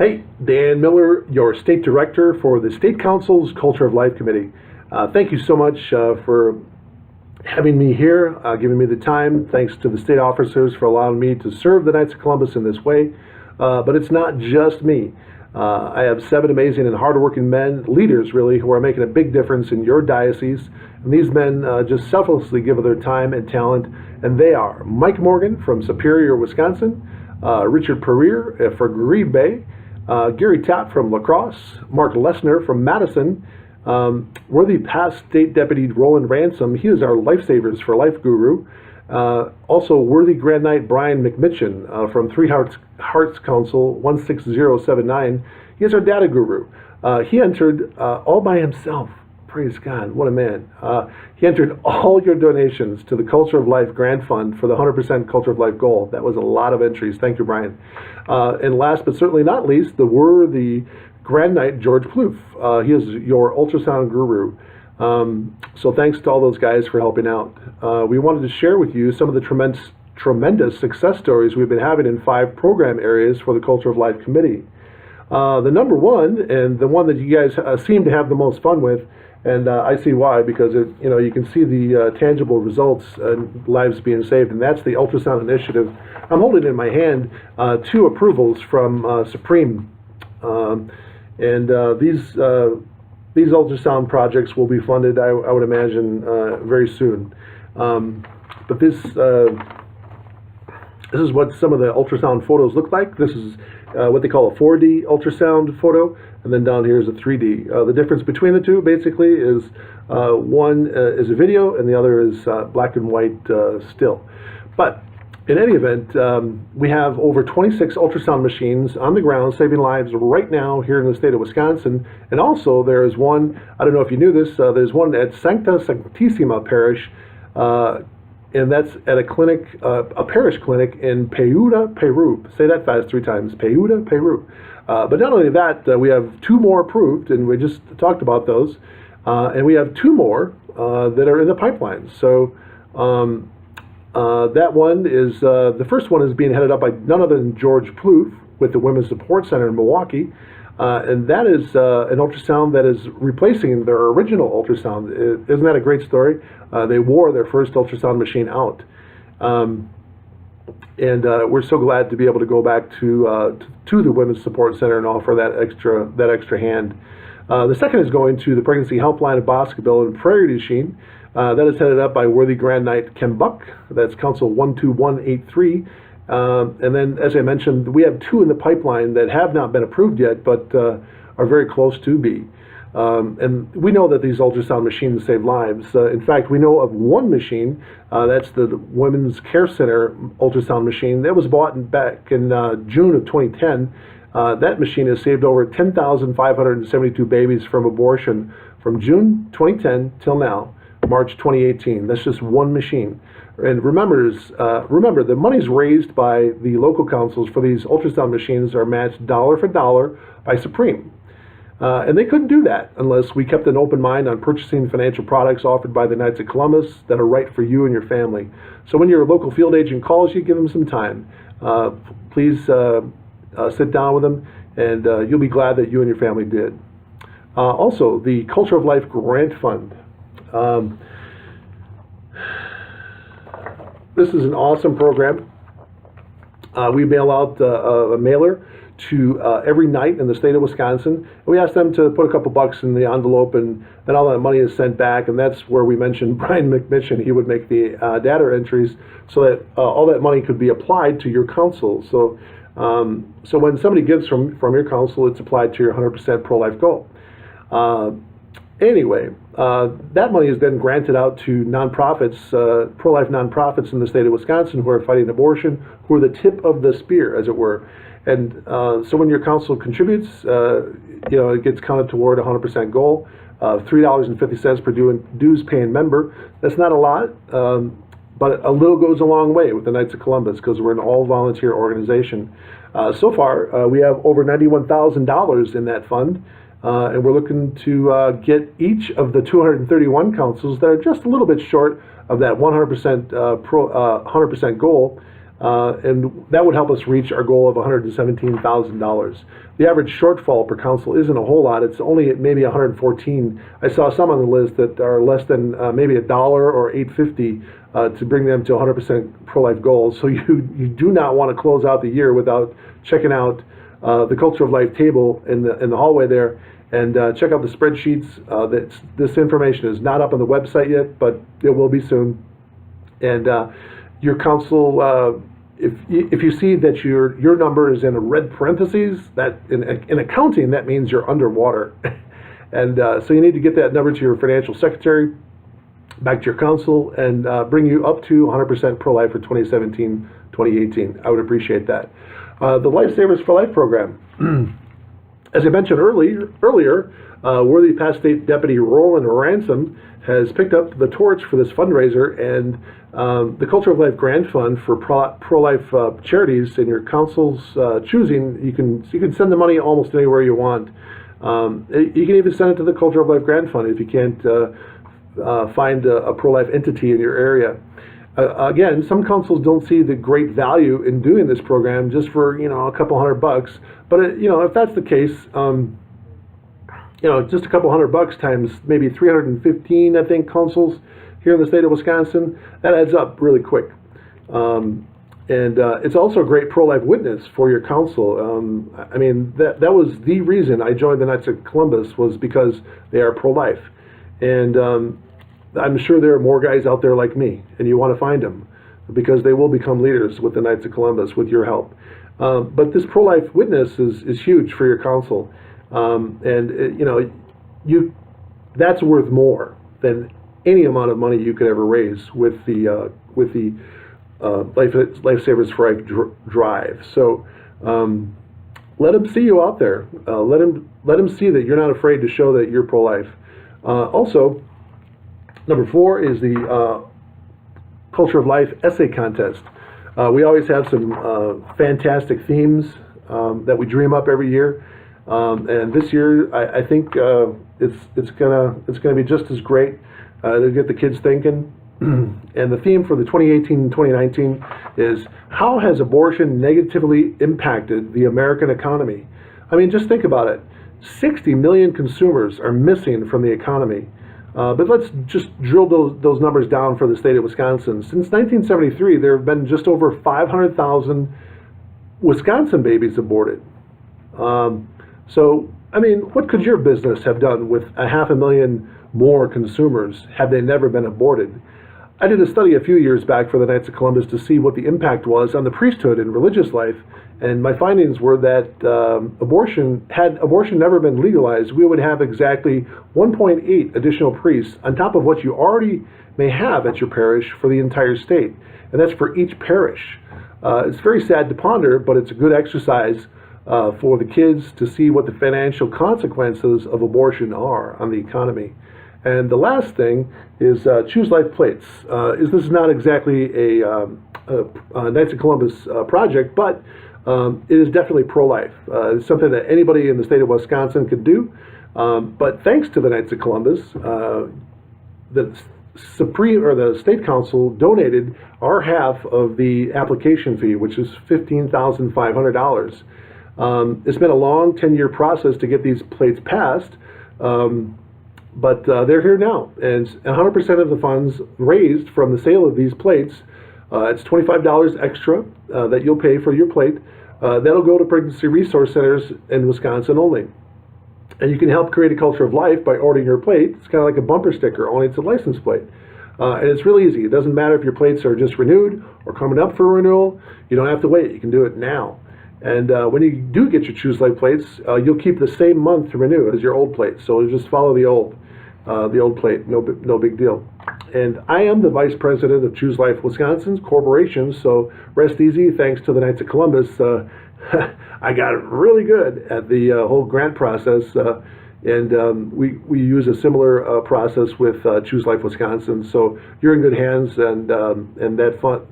Hey, Dan Miller, your state director for the State Council's Culture of Life Committee. Thank you so much for having me here, giving me the time. Thanks to the state officers for allowing me to serve the Knights of Columbus in this way. But it's not just me. I have 7 amazing and hardworking men, leaders really, who are making a big difference in your diocese. And these men just selflessly give of their time and talent. And they are Mike Morgan from Superior, Wisconsin, Richard Pereira for Green Bay, Gary Tapp from La Crosse, Mark Lesner from Madison, worthy past State Deputy Roland Ransom. He is our Lifesavers for Life guru. Also, worthy Grand Knight Brian McMitchin from Three Hearts Council 16079. He is our data guru. He entered all by himself. Praise God, what a man. He entered all your donations to the Culture of Life Grant Fund for the 100% Culture of Life goal. That was a lot of entries. Thank you, Brian. And last but certainly not least, the worthy Grand Knight George Plouffe. He is your ultrasound guru. So thanks to all those guys for helping out. We wanted to share with you some of the tremendous success stories we've been having in 5 program areas for the Culture of Life Committee. The number one, and the one that you guys seem to have the most fun with, and I see why, because you can see the tangible results and lives being saved, and that's the ultrasound initiative. I'm holding in my hand 2 approvals from Supreme, and these ultrasound projects will be funded, I would imagine, very soon. But this is what some of the ultrasound photos look like. This is what they call a 4D ultrasound photo, and then down here is a 3D. The difference between the two basically is one is a video and the other is black and white still. But in any event, we have over 26 ultrasound machines on the ground saving lives right now here in the state of Wisconsin. And also there is one, I don't know if you knew this, there's one at Sancta Sanctissima Parish, and that's at a clinic, a parish clinic in Pejuda, Peru. Say that fast 3 times, Pejuda, Peru. But not only that, we have 2 more approved, and we just talked about those. And we have 2 more that are in the pipeline. So that one is, the first one is being headed up by none other than George Plouffe with the Women's Support Center in Milwaukee. And that is an ultrasound that is replacing their original ultrasound. Isn't that a great story? They wore their first ultrasound machine out. And we're so glad to be able to go back to the Women's Support Center and offer that extra hand. The second is going to the Pregnancy Helpline of Boscoville and Prairie du Chien. That is headed up by worthy Grand Knight Ken Buck. That's Council 12183. And then, as I mentioned, we have 2 in the pipeline that have not been approved yet, but are very close to be. And we know that these ultrasound machines save lives. In fact, we know of one machine, that's the Women's Care Center ultrasound machine, that was bought back in June of 2010. That machine has saved over 10,572 babies from abortion from June 2010 till now, March 2018. That's just one machine. And remember, the monies raised by the local councils for these ultrasound machines are matched dollar for dollar by Supreme. And they couldn't do that unless we kept an open mind on purchasing financial products offered by the Knights of Columbus that are right for you and your family. So when your local field agent calls you, give them some time. Please sit down with them, and you'll be glad that you and your family did. Also, the Culture of Life Grant Fund. This is an awesome program. We mail out a mailer to every night in the state of Wisconsin. We ask them to put a couple bucks in the envelope, and then all that money is sent back, and that's where we mentioned Brian McMitchin. He would make the data entries so that all that money could be applied to your council. So when somebody gives from your council, it's applied to your 100% pro-life goal. Anyway, that money is then granted out to nonprofits, pro-life nonprofits in the state of Wisconsin who are fighting abortion, who are the tip of the spear, as it were. And so when your council contributes, it gets counted toward a 100% goal, $3.50 per dues-paying member. That's not a lot, but a little goes a long way with the Knights of Columbus because we're an all-volunteer organization. So far, we have over $91,000 in that fund. And we're looking to get each of the 231 councils that are just a little bit short of that 100% 100% goal and that would help us reach our goal of $117,000. The average shortfall per council isn't a whole lot. It's only maybe 114. I saw some on the list that are less than maybe $1 or $8.50 to bring them to 100% pro-life goals. So you do not want to close out the year without checking out the Culture of Life table in the hallway there, and check out the spreadsheets. This information is not up on the website yet, but it will be soon. And your council, if you see that your number is in a red parentheses, that in accounting that means you're underwater, and so you need to get that number to your financial secretary, back to your council, and bring you up to 100% pro-life for 2017-2018. I would appreciate that. The Lifesavers for Life program. As I mentioned earlier, worthy past state deputy Roland Ransom has picked up the torch for this fundraiser, and the Culture of Life Grant Fund for pro-life charities in your council's choosing. You can send the money almost anywhere you want. You can even send it to the Culture of Life Grant Fund if you can't find a pro-life entity in your area. Again, some councils don't see the great value in doing this program just for a couple $100. But if that's the case, just a couple $100 times maybe 315, I think, councils here in the state of Wisconsin, that adds up really quick. And it's also a great pro-life witness for your council. I mean, that was the reason I joined the Knights of Columbus, was because they are pro-life. And I'm sure there are more guys out there like me, and you want to find them, because they will become leaders with the Knights of Columbus with your help. But this pro-life witness is huge for your council, that's worth more than any amount of money you could ever raise with the Lifesavers for Life drive. So let them see you out there. Let them see that you're not afraid to show that you're pro-life. Also, number 4 is the Culture of Life essay contest. We always have some fantastic themes that we dream up every year, and this year I think it's gonna be just as great to get the kids thinking. And the theme for the 2018-2019 is, how has abortion negatively impacted the American economy? I mean, just think about it. 60 million consumers are missing from the economy. But let's just drill those numbers down for the state of Wisconsin. Since 1973, there have been just over 500,000 Wisconsin babies aborted. So, I mean, what could your business have done with 500,000 more consumers had they never been aborted? I did a study a few years back for the Knights of Columbus to see what the impact was on the priesthood and religious life, and my findings were that had abortion never been legalized, we would have exactly 1.8 additional priests on top of what you already may have at your parish for the entire state, and that's for each parish. It's very sad to ponder, but it's a good exercise for the kids to see what the financial consequences of abortion are on the economy. And the last thing is Choose Life plates. This is not exactly a Knights of Columbus project, but it is definitely pro-life. It's something that anybody in the state of Wisconsin could do. But thanks to the Knights of Columbus, the State Council donated our half of the application fee, which is $15,500. It's been a long 10-year process to get these plates passed. But they're here now, and 100% of the funds raised from the sale of these plates, it's $25 extra that you'll pay for your plate. That'll go to pregnancy resource centers in Wisconsin only. And you can help create a culture of life by ordering your plate. It's kind of like a bumper sticker, only it's a license plate. And it's really easy. It doesn't matter if your plates are just renewed or coming up for renewal. You don't have to wait. You can do it now. And when you do get your Choose Life plates, you'll keep the same month to renew as your old plates. So just follow the old plate, no big deal. And I am the vice president of Choose Life Wisconsin's corporation, so rest easy. Thanks to the Knights of Columbus, I got really good at the whole grant process, and we use a similar process with Choose Life Wisconsin. So you're in good hands, and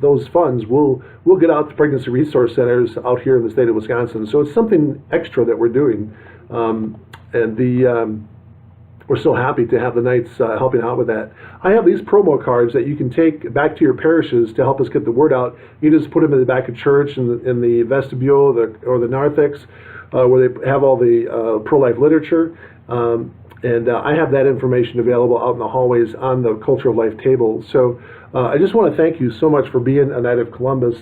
those funds will get out to pregnancy resource centers out here in the state of Wisconsin. So it's something extra that we're doing, and we're so happy to have the Knights helping out with that. I have these promo cards that you can take back to your parishes to help us get the word out. You just put them in the back of church, in the vestibule or the narthex, where they have all the pro-life literature. And I have that information available out in the hallways on the Culture of Life table. So I just want to thank you so much for being a Knight of Columbus.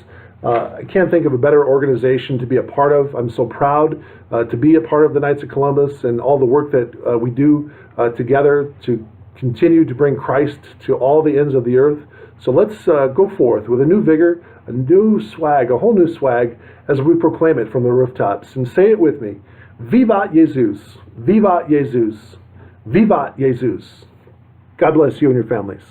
I can't think of a better organization to be a part of. I'm so proud to be a part of the Knights of Columbus and all the work that we do together to continue to bring Christ to all the ends of the earth. So let's go forth with a new vigor, a new swag, a whole new swag, as we proclaim it from the rooftops. And say it with me. Vivat Jesus! Vivat Jesus! Vivat Jesus! God bless you and your families.